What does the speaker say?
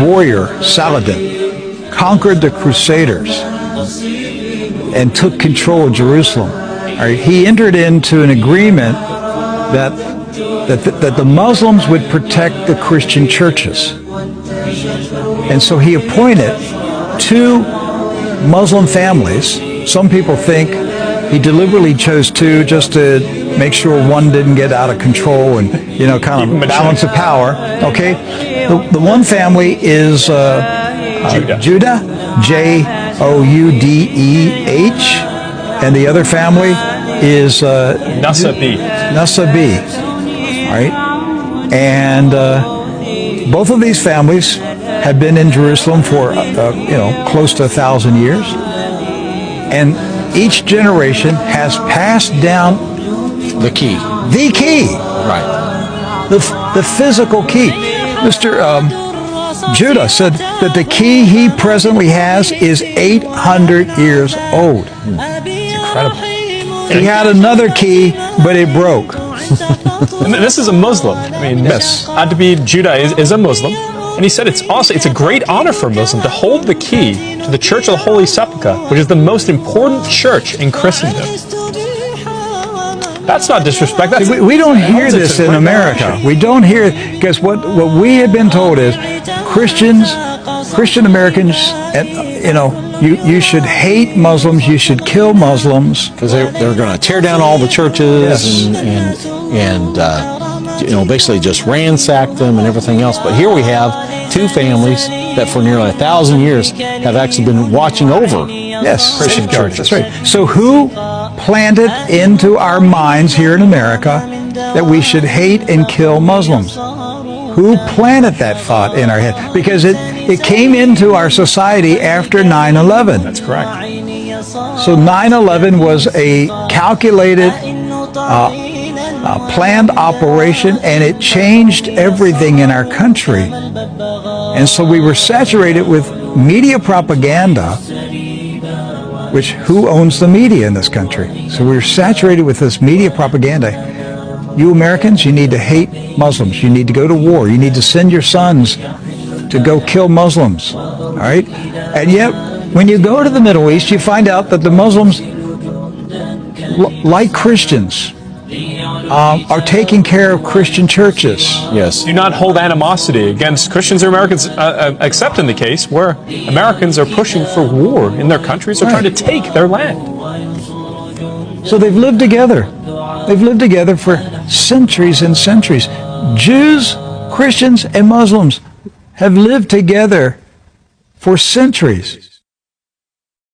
warrior, Saladin, conquered the Crusaders and took control of Jerusalem. All right, he entered into an agreement that the Muslims would protect the Christian churches. And so he appointed 2 Muslim families. Some people think he deliberately chose 2 just to make sure one didn't get out of control and, kind of balance of power. Okay? The one family is Judah, Joudeh, and the other family is Nasabi. All right? And both of these families have been in Jerusalem for, close to 1,000 years. And each generation has passed down the key. The key. Right. The physical key. Mr. Judah said that the key he presently has is 800 years old. Incredible. He had another key, but it broke. And this is a Muslim. I mean, yes. Adabi Judah is a Muslim. And he said it's a great honor for a Muslim to hold the key to the Church of the Holy Sepulchre, which is the most important church in Christendom. That's not disrespect. We don't hear this in America. We don't hear it because what we have been told is Christian Americans, you should hate Muslims, you should kill Muslims because they're going to tear down all the churches and basically just ransack them and everything else. But here we have 2 families that for nearly 1,000 years have actually been watching over Christian churches. That's right. So who planted into our minds here in America that we should hate and kill Muslims? Who planted that thought in our head? Because it came into our society after 9/11. That's correct. So 9/11 was a calculated, planned operation, and it changed everything in our country. And so we were saturated with media propaganda, which who owns the media in this country? So we were saturated with this media propaganda. You Americans, you need to hate Muslims. You need to go to war. You need to send your sons to go kill Muslims. All right? And yet, when you go to the Middle East, you find out that the Muslims, like Christians, are taking care of Christian churches. Yes. Do not hold animosity against Christians or Americans, except in the case where Americans are pushing for war in their countries or trying to take their land. So they've lived together. They've lived together for centuries and centuries. Jews, Christians, and Muslims have lived together for centuries.